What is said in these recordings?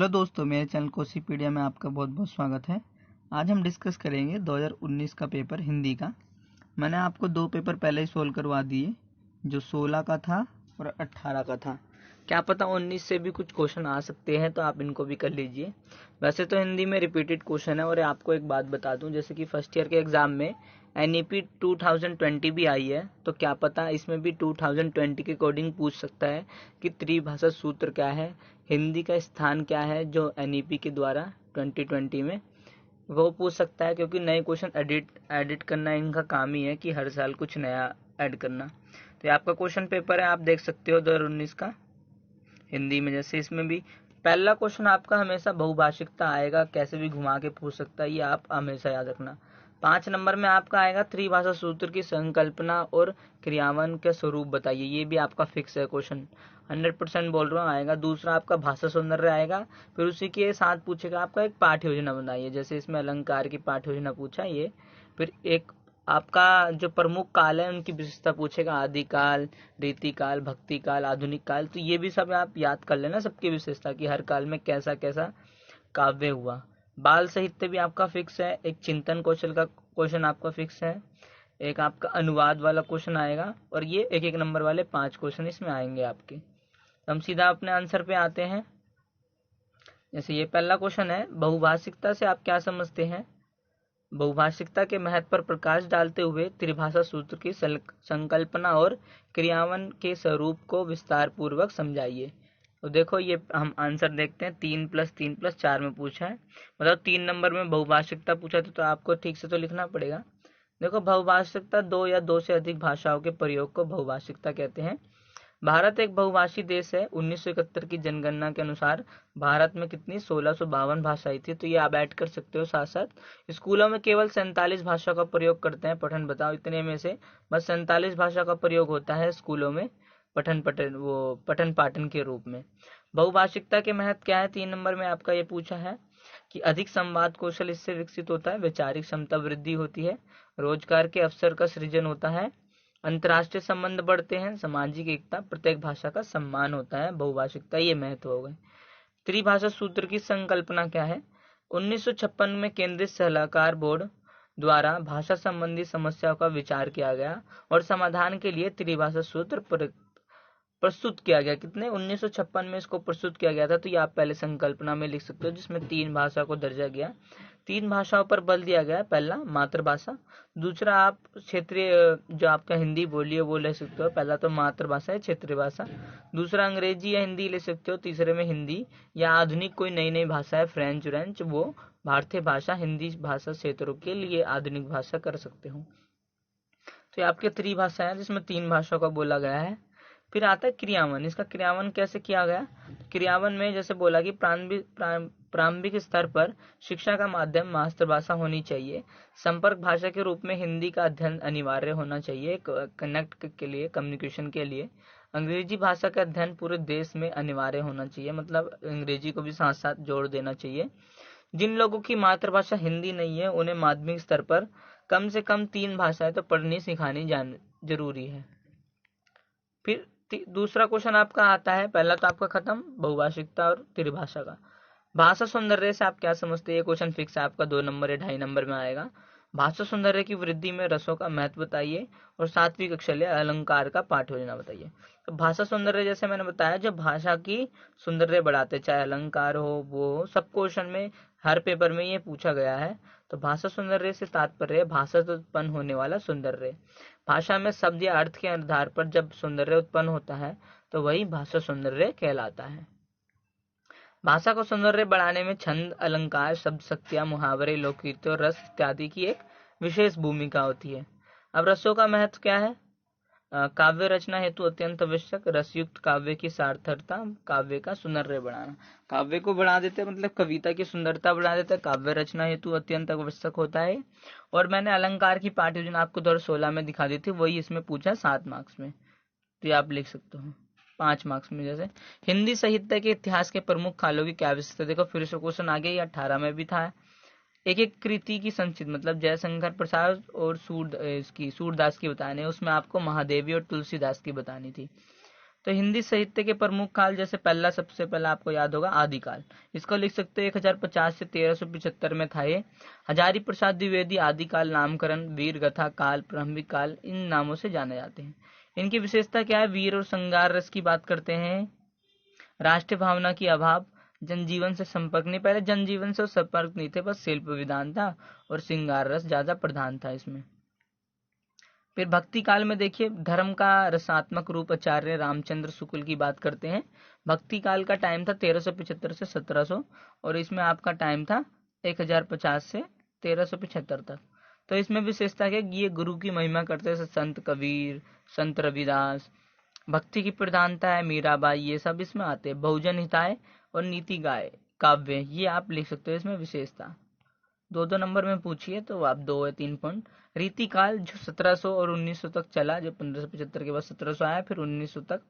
Hello दोस्तों, मेरे channel कोसीपीडिया में आपका बहुत बहुत स्वागत है। आज हम डिस्कस करेंगे 2019 का पेपर हिंदी का। मैंने आपको दो पेपर पहले ही सोल्व करवा दिए, जो 16 का था और 18 का था। क्या पता 19 से भी कुछ क्वेश्चन आ सकते हैं, तो आप इनको भी कर लीजिए। वैसे तो हिंदी में रिपीटेड क्वेश्चन है। और आपको एक बात बता दूं, जैसे कि फर्स्ट ईयर के एग्जाम में NEP 2020 भी आई है, तो क्या पता इसमें भी 2020 के अकॉर्डिंग पूछ सकता है कि त्रिभाषा सूत्र क्या है, हिंदी का स्थान क्या है, जो NEP के द्वारा 2020 में वो पूछ सकता है। क्योंकि नए क्वेश्चन एडिट करना इनका काम ही है कि हर साल कुछ नया ऐड करना। तो ये आपका क्वेश्चन पेपर है, आप देख सकते हो 2019 का हिंदी में। जैसे इसमें भी पहला क्वेश्चन आपका हमेशा बहुभाषिकता आएगा, कैसे भी घुमा के पूछ सकता है, ये आप हमेशा याद रखना। 5 नंबर में आपका आएगा त्रिभाषा सूत्र की संकल्पना और क्रियान्वयन के स्वरूप बताइए। ये भी आपका फिक्स है क्वेश्चन, 100% बोल रहा हूँ आएगा। दूसरा आपका भाषा सौंदर्य आएगा। फिर उसी के साथ पूछेगा आपका एक पाठ योजना बनाइए, जैसे इसमें अलंकार की पाठ योजना पूछा ये। फिर एक आपका जो प्रमुख काल है उनकी विशेषता पूछेगा, आदिकाल, रीतिकाल, भक्ति काल, आधुनिक काल। तो ये भी सब आप याद कर लेना, सबकी विशेषता कि हर काल में कैसा कैसा काव्य हुआ। बाल साहित्य भी आपका फिक्स है। एक चिंतन कौशल का क्वेश्चन आपका फिक्स है। एक आपका अनुवाद वाला क्वेश्चन आएगा। और ये एक एक नंबर वाले 5 क्वेश्चन इसमें आएंगे आपके। हम सीधा अपने आंसर पे आते हैं। जैसे ये पहला क्वेश्चन है, बहुभाषिकता से आप क्या समझते हैं? बहुभाषिकता के महत्व पर प्रकाश डालते हुए त्रिभाषा सूत्र की संकल्पना और क्रियान्वयन के स्वरूप को विस्तार पूर्वक समझाइए। तो देखो ये हम आंसर देखते हैं। 3+3+4 में पूछा है, मतलब 3 नंबर में बहुभाषिकता पूछा था, तो आपको ठीक से तो लिखना पड़ेगा। देखो, बहुभाषिकता दो या दो से अधिक भाषाओं के प्रयोग को बहुभाषिकता कहते हैं। भारत एक बहुभाषी देश है। 1971 की जनगणना के अनुसार भारत में कितनी 1652 भाषाएं थी। तो ये आप ऐड कर सकते हो साथ साथ। स्कूलों में केवल 47 भाषा का प्रयोग करते हैं। पठन बताओ, इतने में से बस 47 भाषा का प्रयोग होता है स्कूलों में पठन पाठन के रूप में। बहुभाषिकता के महत्व क्या है? 3 नंबर में आपका ये पूछा है कि अधिक संवाद कौशल इससे विकसित होता है, वैचारिक क्षमता वृद्धि होती है, रोजगार के अवसर का सृजन होता है, अंतर्राष्ट्रीय संबंध बढ़ते हैं, सामाजिक एकता, प्रत्येक भाषा का सम्मान होता है। बहुभाषिकता ये महत्व हो गए। त्रिभाषा सूत्र की संकल्पना क्या है? 1956 में केंद्रीय सलाहकार बोर्ड द्वारा भाषा संबंधी समस्याओं का विचार किया गया और समाधान के लिए त्रिभाषा सूत्र प्रस्तुत किया गया। कितने 1956 में इसको प्रस्तुत किया गया था। तो ये आप पहले संकल्पना में लिख सकते हो, जिसमें 3 भाषा को दर्जा गया। 3 भाषाओं पर बल दिया गया। पहला मातृभाषा, दूसरा आप क्षेत्रीय जो आपका हिंदी बोलिए वो ले सकते हो। पहला तो मातृभाषा है, क्षेत्रीय भाषा। दूसरा अंग्रेजी या हिंदी ले सकते हो। तीसरे में हिंदी या आधुनिक कोई नई नई भाषा है, फ्रेंच वो भारतीय भाषा, हिंदी भाषा क्षेत्रों के लिए आधुनिक भाषा कर सकते हो। तो ये आपके त्रिभाषा है, जिसमें 3 भाषाओं का बोला गया है। फिर आता है क्रियान्वयन। इसका क्रियान्वयन कैसे किया गया? क्रियान्वयन में जैसे बोला कि प्रारंभिक स्तर पर शिक्षा का माध्यम मातृभाषा होनी चाहिए। संपर्क भाषा के रूप में हिंदी का अध्ययन अनिवार्य होना चाहिए कनेक्ट के लिए, कम्युनिकेशन के लिए। अंग्रेजी भाषा का अध्ययन पूरे देश में अनिवार्य होना चाहिए, मतलब अंग्रेजी को भी साथ साथ जोड़ देना चाहिए। जिन लोगों की मातृभाषा हिंदी नहीं है, उन्हें माध्यमिक स्तर पर कम से कम 3 भाषाएं तो पढ़नी सिखानी जरूरी है। फिर दूसरा क्वेश्चन आपका आता है, पहला तो आपका खत्म बहुभाषिकता और त्रिभाषा का। भाषा सौंदर्य से आप क्या समझते हैं? ये क्वेश्चन फिक्स है आपका, 2 नंबर या 2.5 नंबर में आएगा। भाषा सौंदर्य की वृद्धि में रसों का महत्व बताइए और सात्विक अक्षर अलंकार का पाठ योजना बताइए। तो भाषा सौंदर्य जैसे मैंने बताया, जो भाषा की सौंदर्य बढ़ाते, चाहे अलंकार हो वो सब क्वेश्चन में हर पेपर में ये पूछा गया है। तो भाषा सौंदर्य से तात्पर्य भाषा से उत्पन्न होने वाला सौंदर्य। भाषा में शब्द या अर्थ के आधार पर जब सौंदर्य उत्पन्न होता है तो वही भाषा सौंदर्य कहलाता है। भाषा को सौंदर्य बढ़ाने में छंद, अलंकार, शब्द शक्तियां, मुहावरे, लोकगीत और रस इत्यादि की एक विशेष भूमिका होती है। अब रसों का महत्व क्या है? काव्य रचना हेतु अत्यंत आवश्यक। रसयुक्त काव्य की सार्थकता, काव्य का सौंदर्य बढ़ाना। काव्य को बढ़ा देते मतलब कविता की सुंदरता बढ़ा देता है। काव्य रचना हेतु अत्यंत आवश्यक होता है। और मैंने अलंकार की पाठ योजना आपको 2016 में दिखा दी थी, वही इसमें पूछा 7 मार्क्स में। तो ये आप लिख सकते हो 5 मार्क्स में। जैसे हिंदी साहित्य के इतिहास के प्रमुख कालों की क्या विशेषता? देखो फिर से क्वेश्चन आ गया, 18 में भी था। एक एक कृति की संचित, मतलब जयशंकर प्रसाद और सूरदास की बतानी है। उसमें आपको महादेवी और तुलसीदास की बतानी थी। तो हिंदी साहित्य के प्रमुख काल, जैसे पहला सबसे पहला आपको याद होगा आदिकाल, इसको लिख सकते हैं 1050 से 1375 में था ये। हजारी प्रसाद द्विवेदी आदिकाल नामकरण, वीर गाथा काल, प्रारंभिक काल, इन नामों से जाने जाते हैं। इनकी विशेषता क्या है? वीर और श्रृंगार रस की बात करते हैं, राष्ट्रीय भावना की अभाव, जनजीवन से संपर्क नहीं, पहले जनजीवन से संपर्क नहीं थे, बस शिल्प विधान था और श्रृंगार रस ज्यादा प्रधान था इसमें। फिर भक्ति काल में देखिए, धर्म का रसात्मक रूप आचार्य रामचंद्र शुक्ल की बात करते हैं। भक्ति काल का टाइम था 1375 से 1700 और इसमें आपका टाइम था 1050 से 1375 तक। तो इसमें विशेषता क्या, ये गुरु की महिमा करते हैं, संत कबीर, संत रविदास, भक्ति की प्रधानता है, मीराबाई, ये सब इसमें आते हैं। बहुजन हिताय और नीति गाय काव्य, ये आप लिख सकते हो इसमें विशेषता। 2-2 नंबर में पूछिए तो आप 2 या 3 पॉइंट। रीतिकाल जो 1700 और 1900 तक चला, जो 1575 के बाद 1700 आया, फिर 1900 तक।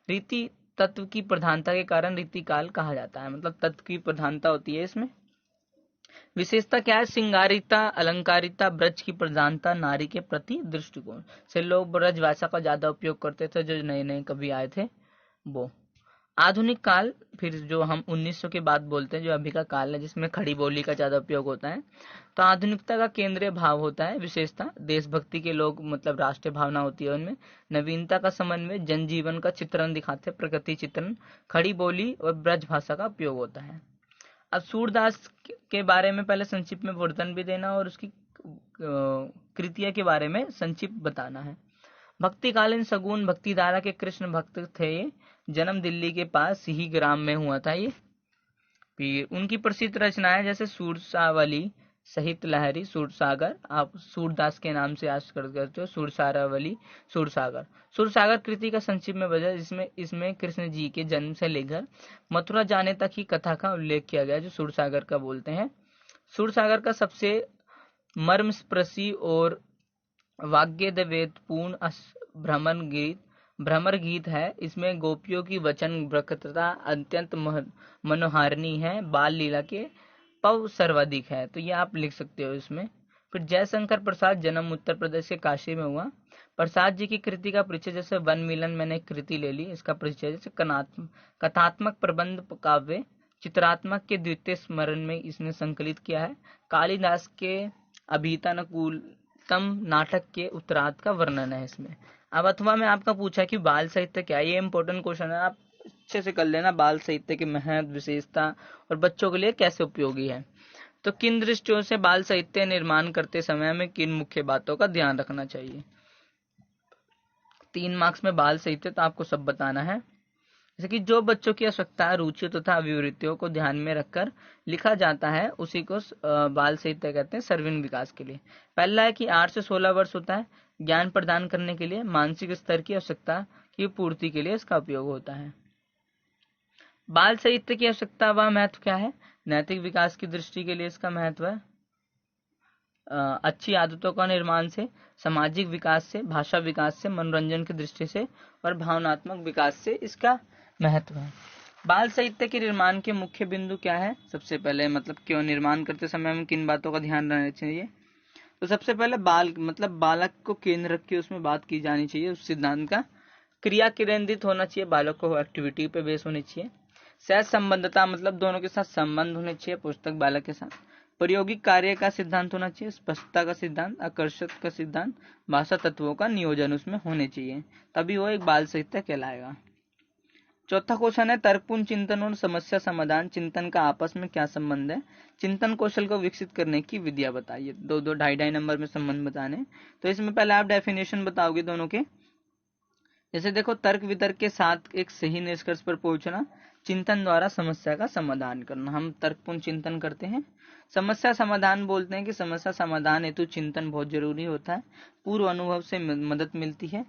रीति तत्व की प्रधानता के कारण रीतिकाल कहा जाता है, मतलब तत्व की प्रधानता होती है इसमें। विशेषता क्या है? श्रृंगारिता, अलंकारिता, ब्रज की प्रधानता, नारी के प्रति दृष्टिकोण से लोग ब्रज भाषा का ज्यादा उपयोग करते थे, जो नए नए कवि आए थे वो। आधुनिक काल, फिर जो हम 1900 के बाद बोलते हैं, जो अभी का काल है, जिसमें खड़ी बोली का ज्यादा उपयोग होता है। तो आधुनिकता का केंद्रीय भाव होता है विशेषता, देशभक्ति के लोग, मतलब राष्ट्रीय भावना होती है उनमें। नवीनता का समन्वय, जनजीवन का चित्रण दिखाते, प्रकृति चित्रण, खड़ी बोली और ब्रज भाषा का उपयोग होता है। अब सूरदास के बारे में पहले संक्षिप्त में वर्णन भी देना और उसकी कृतियां के बारे में संक्षिप्त बताना है। भक्तिकालीन सगुन भक्तिधारा के कृष्ण भक्त थे ये, जन्म दिल्ली के पास ही ग्राम में हुआ था ये। फिर उनकी प्रसिद्ध रचनाएं जैसे सूरसावली, सहित लहरी, सूरसागर, आप सूरदास के नाम से याद करते हो, सूरसारावली, सूरसागर। सूरसागर कृति का संक्षिप्त में वजह, जिसमें इसमें कृष्ण जी के जन्म से लेकर मथुरा जाने तक की कथा का उल्लेख किया गया, जो सूरसागर का बोलते हैं। सूरसागर का सबसे मर्मस्पर्शी और वाग्यद वेदपूर्ण भ्रमर गीत है। इसमें गोपियों की वचन वक्रता अत्यंत मनोहारिणी है, बाल लीला के पव सर्वाधिक है, तो ये आप लिख सकते हो इसमें। फिर जयशंकर प्रसाद, जन्म उत्तर प्रदेश के काशी में हुआ। प्रसाद जी की कृति का परिचय, जैसे वन मिलन, मैंने एक कृति ले ली, इसका परिचय जैसे कथात्मक प्रबंध काव्य, चित्रात्मक के द्वितीय स्मरण में इसने संकलित किया है। कालिदास के अभितानुकूलतम नाटक के उत्तरार्ध का वर्णन है इसमें। अब अथवा में आपका पूछा कि बाल साहित्य क्या है, ये इंपॉर्टेंट क्वेश्चन है, आप अच्छे से कर लेना। बाल साहित्य की महत्व, विशेषता और बच्चों के लिए कैसे उपयोगी है। तो किन दृष्टियों से बाल साहित्य निर्माण करते समय में किन मुख्य बातों का ध्यान रखना चाहिए। 3 मार्क्स में बाल साहित्य, तो आपको सब बताना है। जैसे कि जो बच्चों की आवश्यकता, रुचि तथा अभिवृत्तियों को ध्यान में रखकर लिखा जाता है, उसी को बाल साहित्य कहते हैं सर्वांगीण विकास के लिए। पहला है कि 8 से 16 वर्ष होता है, ज्ञान प्रदान करने के लिए, मानसिक स्तर की आवश्यकता की पूर्ति के लिए इसका उपयोग होता है। बाल साहित्य की आवश्यकता व महत्व क्या है? नैतिक विकास की दृष्टि के लिए इसका महत्व है, अच्छी आदतों का निर्माण से, सामाजिक विकास से, भाषा विकास से, मनोरंजन की दृष्टि से और भावनात्मक विकास से इसका महत्व है। बाल साहित्य के निर्माण के मुख्य बिंदु क्या है? सबसे पहले मतलब क्यों निर्माण करते समय में किन बातों का ध्यान रखना चाहिए। तो सबसे पहले बाल मतलब बालक को केंद्र रख के उसमें बात की जानी चाहिए, उस सिद्धांत का। क्रिया केंद्रित होना चाहिए, बालक को एक्टिविटी पे बेस होनी चाहिए। सहज संबंधता मतलब दोनों के साथ संबंध होने चाहिए, पुस्तक बालक के साथ। प्रायोगिक कार्य का सिद्धांत होना चाहिए, स्पष्टता का सिद्धांत, आकर्षक का सिद्धांत, भाषा तत्वों का नियोजन उसमें होने चाहिए, तभी वो एक बाल साहित्य कहलाएगा। चौथा क्वेश्चन है, तर्कपूर्ण चिंतन और समस्या समाधान चिंतन का आपस में क्या संबंध है? चिंतन कौशल को विकसित करने की विधियां बताइए। 2-2 2.5 नंबर में संबंध बताने। तो इसमें पहले आप डेफिनेशन बताओगे दोनों के। जैसे देखो, तर्क वितर्क के साथ एक सही निष्कर्ष पर पहुंचना, चिंतन द्वारा समस्या का समाधान करना, हम तर्कपूर्ण चिंतन करते हैं। समस्या समाधान बोलते हैं कि समस्या समाधान हेतु चिंतन बहुत जरूरी होता है, पूर्व अनुभव से मदद मिलती है,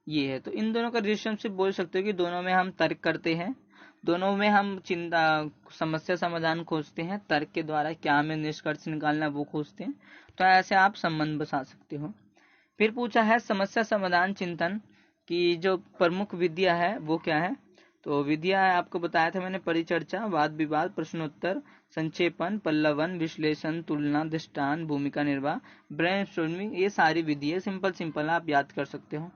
ये है। तो इन दोनों का रिलेशनशिप बोल सकते हो कि दोनों में हम तर्क करते हैं, दोनों में हम चिंता समस्या समाधान खोजते हैं, तर्क के द्वारा क्या हमें निष्कर्ष निकालना वो खोजते हैं। तो ऐसे आप संबंध बसा सकते हो। फिर पूछा है समस्या समाधान चिंतन की जो प्रमुख विधियां है वो क्या है। तो विधियां आपको बताया था मैंने, परिचर्चा, वाद विवाद, प्रश्नोत्तर, संक्षेपण, पल्लवन, विश्लेषण, तुलना, दृष्टांत, भूमिका निर्वाह, ब्रेनस्टॉर्मिंग, ये सारी विधि है। सिंपल आप याद कर सकते हो।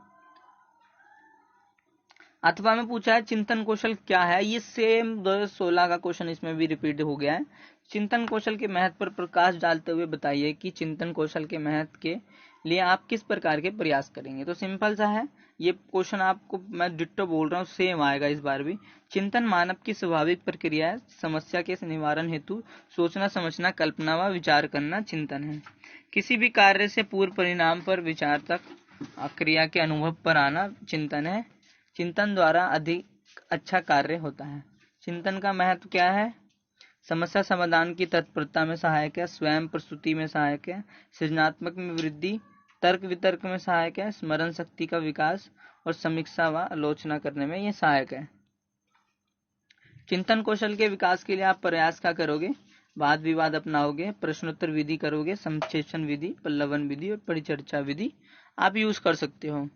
अथवा में पूछा है चिंतन कौशल क्या है, ये सेम 2016 का क्वेश्चन इसमें भी रिपीट हो गया है। चिंतन कौशल के महत्व पर प्रकाश डालते हुए बताइए कि चिंतन कौशल के महत्व के लिए आप किस प्रकार के प्रयास करेंगे। तो सिंपल सा है, ये क्वेश्चन आपको मैं डिट्टो बोल रहा हूँ, सेम आएगा इस बार भी। चिंतन मानव की स्वाभाविक प्रक्रिया है, समस्या के निवारण हेतु सोचना समझना कल्पना व विचार करना चिंतन है। किसी भी कार्य से पूर्व परिणाम पर विचार तक क्रिया के अनुभव पर आना चिंतन है। चिंतन द्वारा अधिक अच्छा कार्य होता है। चिंतन का महत्व क्या है, समस्या समाधान की तत्परता में सहायक है, स्वयं प्रस्तुति में सहायक है, सृजनात्मक में वृद्धि, तर्क वितर्क में सहायक है, स्मरण शक्ति का विकास और समीक्षा व आलोचना करने में ये सहायक है। चिंतन कौशल के विकास के लिए आप प्रयास क्या करोगे, वाद विवाद अपनाओगे, प्रश्नोत्तर विधि करोगे, संश्लेषण विधि, पल्लवन विधि और परिचर्चा विधि आप यूज कर सकते हो।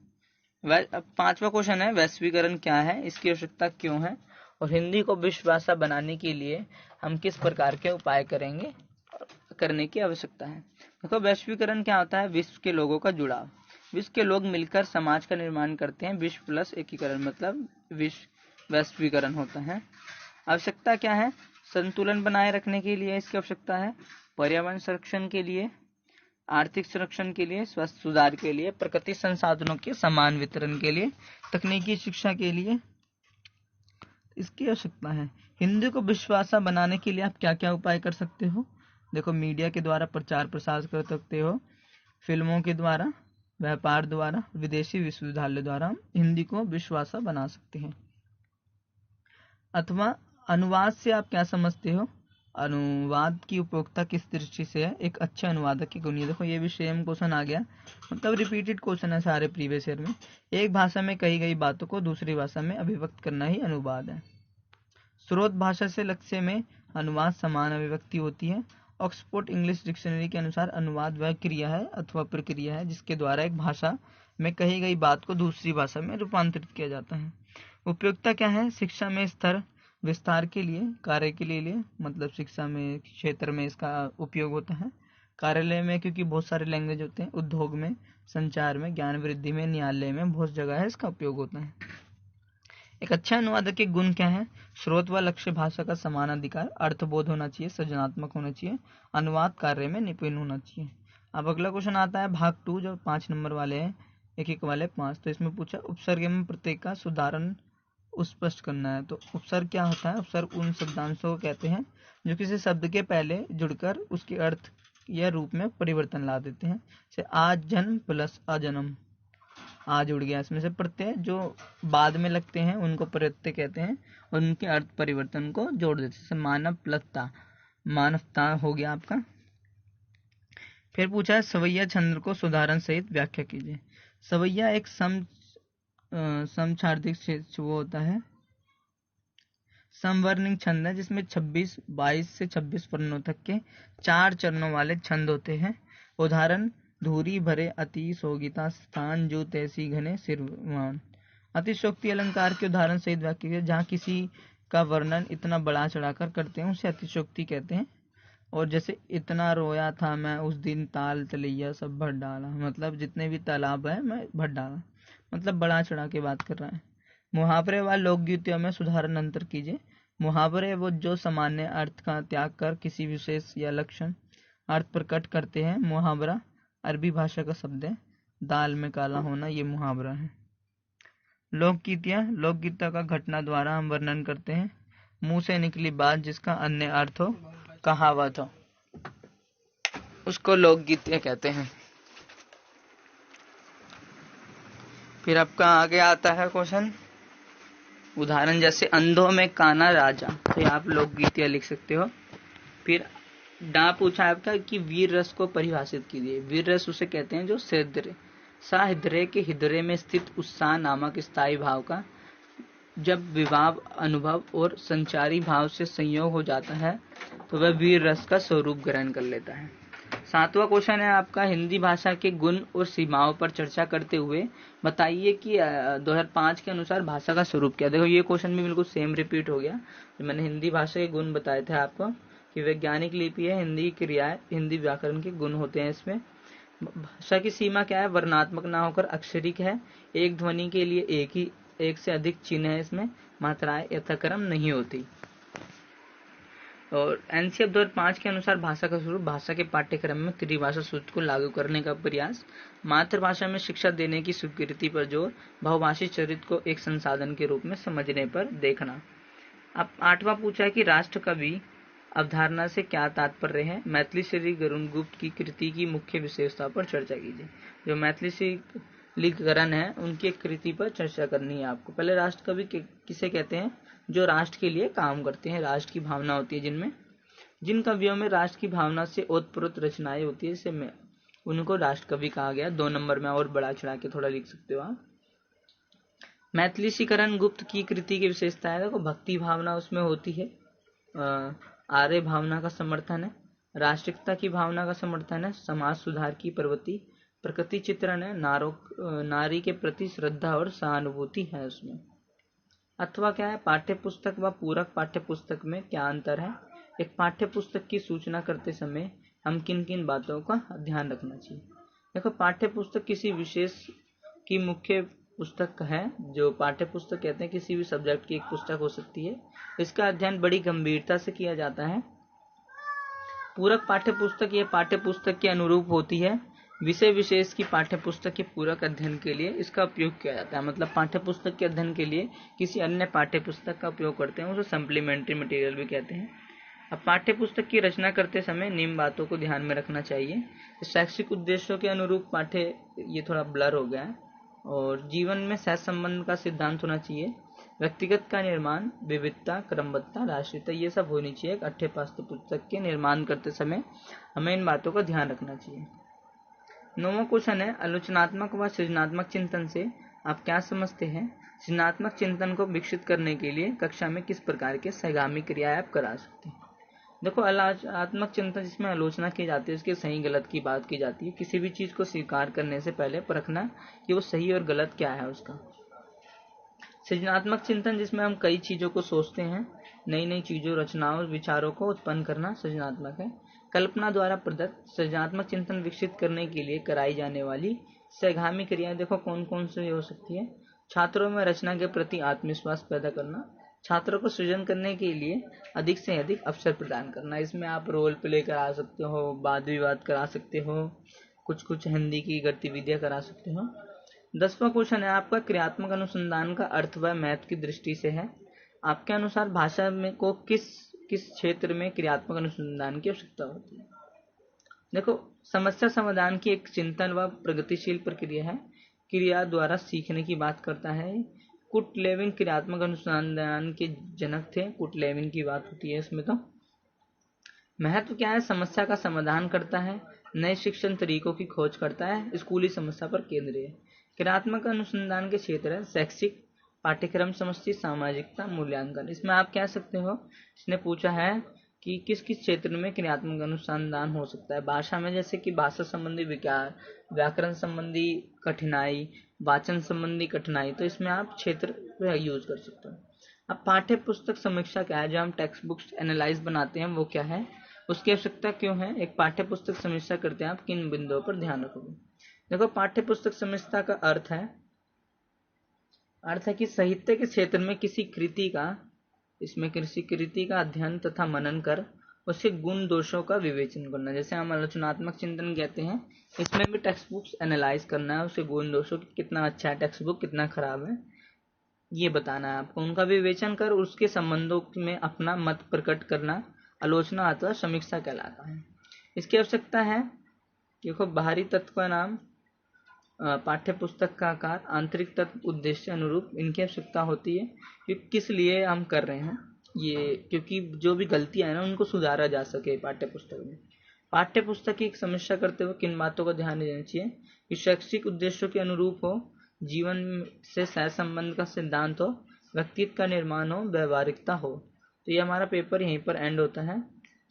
पांचवा क्वेश्चन है वैश्वीकरण क्या है, इसकी आवश्यकता क्यों है और हिंदी को विश्व भाषा बनाने के लिए हम किस प्रकार के उपाय करेंगे, करने की आवश्यकता है। देखो वैश्वीकरण क्या होता है, विश्व के लोगों का जुड़ाव, विश्व के लोग मिलकर समाज का निर्माण करते हैं। विश्व प्लस एकीकरण मतलब विश्व वैश्वीकरण होता है। आवश्यकता क्या है, संतुलन बनाए रखने के लिए इसकी आवश्यकता है, पर्यावरण संरक्षण के लिए, आर्थिक संरक्षण के लिए, स्वास्थ्य सुधार के लिए, प्रकृति संसाधनों के समान वितरण के लिए, तकनीकी शिक्षा के लिए इसकी आवश्यकता है। हिंदी को विश्वभाषा बनाने के लिए आप क्या क्या उपाय कर सकते हो। देखो मीडिया के द्वारा प्रचार प्रसार कर सकते हो, फिल्मों के द्वारा, व्यापार द्वारा, विदेशी विश्वविद्यालय द्वारा हम हिंदी को विश्वभाषा बना सकते हैं। अथवा अनुवाद से आप क्या समझते हो, अनुवाद की उपयोगिता किस दृष्टि से है, एक अच्छे अनुवादक की गुण। देखो ये भी सेम क्वेश्चन आ गया, मतलब रिपीटेड क्वेश्चन है सारे प्रीवियस ईयर में। एक भाषा में कही गई बातों को दूसरी भाषा में अभिव्यक्त करना ही अनुवाद है। स्रोत भाषा से लक्ष्य में अनुवाद समान अभिव्यक्ति होती है। ऑक्सफोर्ड इंग्लिश डिक्शनरी के अनुसार अनुवाद वह क्रिया है अथवा प्रक्रिया है जिसके द्वारा एक भाषा में कही गई बात को दूसरी भाषा में रूपांतरित किया जाता है। उपयोगिता क्या है, शिक्षा में स्तर विस्तार के लिए, कार्य के लिए मतलब शिक्षा में क्षेत्र में इसका उपयोग होता है, कार्यालय में क्योंकि बहुत सारे लैंग्वेज होते हैं, उद्योग में, संचार में, ज्ञान वृद्धि में, न्यायालय में बहुत जगह है इसका उपयोग होता है। एक अच्छा अनुवादक के गुण क्या है, स्रोत व लक्ष्य भाषा का समान अधिकार, अर्थबोध होना चाहिए, सृजनात्मक होना चाहिए, अनुवाद कार्य में निपुण होना चाहिए। अब अगला क्वेश्चन आता है भाग 2 जो 5 नंबर वाले हैं, एक वाले 5। तो इसमें पूछा उपसर्ग एवं प्रत्यय का सुधारण स्पष्ट करना है। तो उपसर्ग क्या होता है, उपसर्ग उन शब्दांशों को कहते हैं जो किसी शब्द के पहले जुड़कर उसके अर्थ या रूप में परिवर्तन ला देते हैं। जैसे आज जन्म प्लस अजन्म, आ जुड़ गया, इसमें से प्रत्यय जो बाद में लगते हैं उनको प्रत्यय कहते हैं और उनके अर्थ परिवर्तन को जोड़ देते हैं। मानव प्लसता, मानवता हो गया आपका। फिर पूछा है सवैया छंद को सुधारण सहित व्याख्या कीजिए। सवैया एक समछार्दिक वो होता है, समवर्णिक छंद है जिसमें 22 से 26 वर्णों तक के 4 चरणों वाले छंद होते हैं। उदाहरण धूरी भरे अति सोगिता स्थान जो तैसी घने सिरवान। अतिशोक्ति अलंकार के उदाहरण सहित वाक्य जहाँ किसी का वर्णन इतना बढ़ा चढ़ाकर करते हैं उसे अतिशोक्ति कहते हैं। और जैसे इतना रोया था मैं उस दिन ताल तलैया सब भर डाला, मतलब जितने भी तालाब है मैं भर डाला, मतलब बढ़ा चढ़ा के बात कर रहा है। मुहावरे व लोकगीतियों में सुधारण अंतर कीजिए। मुहावरे वो जो सामान्य अर्थ का त्याग कर किसी विशेष या लक्षण अर्थ प्रकट करते हैं। मुहावरा अरबी भाषा का शब्द है, दाल में काला होना ये मुहावरा है। लोकगीतियाँ, लोकगीता का घटना द्वारा हम वर्णन करते हैं, मुंह से निकली बात जिसका अन्य अर्थ हो, कहावत हो, उसको लोकगीतियाँ कहते हैं। फिर आपका आगे आता है क्वेश्चन, उदाहरण जैसे अंधों में काना राजा, तो आप लोकगीतियाँ लिख सकते हो। फिर डा पूछा आपका कि वीर रस को परिभाषित कीजिए। वीर रस उसे कहते हैं जो हृदय के हृदय में स्थित उत्साह नामक स्थायी भाव का जब विभाव अनुभव और संचारी भाव से संयोग हो जाता है तो वह वीर रस का स्वरूप ग्रहण कर लेता है। 7वां क्वेश्चन है आपका, हिंदी भाषा के गुण और सीमाओं पर चर्चा करते हुए बताइए कि 2005 के अनुसार भाषा का स्वरूप क्या। देखो ये क्वेश्चन भी बिल्कुल सेम रिपीट हो गया। मैंने हिंदी भाषा के गुण बताए थे आपको कि वैज्ञानिक लिपि है, हिंदी क्रियाएं, हिंदी व्याकरण के गुण होते हैं इसमें। भाषा की सीमा क्या है, वर्णात्मक ना होकर अक्षरिक है, एक ध्वनि के लिए एक ही एक से अधिक चिन्ह है, इसमें मात्राएं यथाक्रम नहीं होती। और एनसीएफ 2005 के अनुसार भाषा का स्वरूप भाषा के पाठ्यक्रम में त्रिभाषा सूत्र को लागू करने का प्रयास, मातृभाषा में शिक्षा देने की स्वीकृति पर जोर, बहुभाषी चरित्र को एक संसाधन के रूप में समझने पर देखना। अब 8वां पूछा है कि राष्ट्र कवि अवधारणा से क्या तात्पर्य है। मैथिली श्री गरुण गुप्त की कृति की मुख्य विशेषता पर चर्चा कीजिए। जो मैथिली श्री गरुण है उनकी कृति पर चर्चा करनी है आपको। पहले राष्ट्र कवि किसे कहते हैं? जो राष्ट्र के लिए काम करते हैं, राष्ट्र की भावना होती है जिनमें, जिन कवियों में राष्ट्र की भावना से ओतप्रोत रचनाएं होती है, इससे उनको राष्ट्र कवि कहा गया। 2 नंबर में और बड़ा चढ़ा के थोड़ा लिख सकते हो आप। मैथिली श्री गरुण गुप्त की कृति की विशेषता है, देखो भक्ति भावना उसमें होती है, आर्य भावना का समर्थन है, राष्ट्रिकता की भावना का समर्थन है, समाज सुधार की प्रवृत्ति, प्रकृति चित्रण है, नारी के प्रति श्रद्धा और सहानुभूति है उसमें। अथवा क्या है? पाठ्य पुस्तक व पूरक पाठ्य पुस्तक में क्या अंतर है। एक पाठ्य पुस्तक की सूचना करते समय हम किन किन बातों का ध्यान रखना चाहिए। देखो पाठ्य पुस्तक किसी विशेष की मुख्य पुस्तक है, जो पाठ्य पुस्तक कहते हैं किसी भी सब्जेक्ट की एक पुस्तक हो सकती है, इसका अध्ययन बड़ी गंभीरता से किया जाता है। पूरक पाठ्य पुस्तक यह पाठ्य पुस्तक के अनुरूप होती है, विषय विशेष की पाठ्य पुस्तक के पूरक अध्ययन के लिए इसका उपयोग किया जाता है। मतलब पाठ्य पुस्तक के अध्ययन के लिए किसी अन्य पाठ्य पुस्तक का उपयोग करते हैं, उसे सप्लीमेंट्री मटेरियल भी कहते हैं। अब पाठ्य पुस्तक की रचना करते समय निम्न बातों को ध्यान में रखना चाहिए। शैक्षिक उद्देश्यों के अनुरूप पाठ्य, ये थोड़ा ब्लर हो गया है, और जीवन में सह संबंध का सिद्धांत होना चाहिए, व्यक्तिगत का निर्माण, विविधता, क्रमबद्धता, राष्ट्रीयता, ये सब होनी चाहिए। एक पाठ्य पुस्तक के निर्माण करते समय हमें इन बातों का ध्यान रखना चाहिए। 9वां क्वेश्चन है, आलोचनात्मक व सृजनात्मक चिंतन से आप क्या समझते हैं? सृजनात्मक चिंतन को विकसित करने के लिए कक्षा में किस प्रकार के सहगामी क्रियाएं आप करा सकते हैं? देखो आलोचनात्मक चिंतन जिसमें आलोचना की जाती है, उसके सही गलत की बात की जाती है। किसी भी चीज को स्वीकार करने से पहले परखना कि वो सही और गलत क्या है उसका। सृजनात्मक चिंतन जिसमें हम कई चीजों को सोचते हैं, नई नई चीजों, रचनाओं, विचारों को उत्पन्न करना सृजनात्मक है। कल्पना द्वारा प्रदत्त सृजनात्मक चिंतन विकसित करने के लिए कराई जाने वाली सहगामी क्रियाएं देखो कौन कौन सी हो सकती है। छात्रों में रचना के प्रति आत्मविश्वास पैदा करना, छात्रों को सृजन करने के लिए अधिक से अधिक अवसर प्रदान करना। इसमें आप रोल प्ले करा सकते हो, वाद विवाद करा सकते हो, कुछ हिंदी की गतिविधियां करा सकते हो। 10वां क्वेश्चन है आपका, क्रियात्मक अनुसंधान का अर्थ व महत्व की दृष्टि से है। आपके अनुसार भाषा में को किस क्षेत्र में क्रियात्मक अनुसंधान की आवश्यकता होती है? देखो समस्या समाधान की एक चिंतन व प्रगतिशील प्रक्रिया है, क्रिया द्वारा सीखने की बात करता है। कुटलेविन क्रियात्मक अनुसंधान के जनक थे, कुटलेविन की बात होती है इसमें। तो महत्व क्या है? समस्या का समाधान करता है, नए शिक्षण तरीकों की खोज करता है, स्कूली समस्या पर केंद्रित है। क्रियात्मक अनुसंधान के क्षेत्र है शैक्षिक, पाठ्यक्रम समष्टि, सामाजिकता, मूल्यांकन। इसमें आप कह सकते हो, इसने पूछा है कि किस किस क्षेत्र में क्रियात्मक अनुसंधान हो सकता है। भाषा में जैसे कि भाषा संबंधी विकार, व्याकरण संबंधी कठिनाई, वाचन संबंधी कठिनाई, तो इसमें आप क्षेत्र यूज कर सकते हो। अब पाठ्य पुस्तक समीक्षा क्या है? जो हम टेक्स्ट बुक्स एनालाइज बनाते हैं वो क्या है, उसकी आवश्यकता क्यों है? एक पाठ्य पुस्तक समीक्षा करते हैं आप किन बिंदुओं पर ध्यान रखोगे? देखो पाठ्य पुस्तक समीक्षा का अर्थ है कि साहित्य के क्षेत्र में किसी कृति का, इसमें किसी कृति का अध्ययन तथा मनन कर उसके गुण दोषों का विवेचन करना। जैसे हम आलोचनात्मक चिंतन कहते हैं, इसमें भी टेक्स्ट बुक्स एनालाइज करना है, उसके गुण दोषों की, कितना अच्छा है टेक्स्ट बुक, कितना खराब है, ये बताना है आपको। उनका विवेचन कर उसके संबंधों में अपना मत प्रकट करना आलोचना अथवा समीक्षा कहलाता है। इसकी आवश्यकता है, देखो बाहरी तत्व का नाम, पाठ्य पुस्तक का आकार, आंतरिक तत्व, उद्देश्य अनुरूप, इनकी आवश्यकता होती है कि किस लिए हम कर रहे हैं ये, क्योंकि जो भी गलतियां हैं ना उनको सुधारा जा सके पाठ्य पुस्तक में। पाठ्य पुस्तक की एक समीक्षा करते हुए किन बातों का ध्यान देना चाहिए कि शैक्षिक उद्देश्यों के अनुरूप हो, जीवन से सह संबंध का सिद्धांत हो, व्यक्तित्व का निर्माण हो, व्यवहारिकता हो। तो ये हमारा पेपर यहीं पर एंड होता है।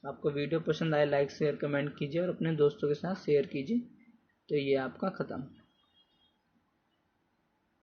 आपको वीडियो पसंद आए लाइक शेयर कमेंट कीजिए और अपने दोस्तों के साथ शेयर कीजिए। तो ये आपका खत्म।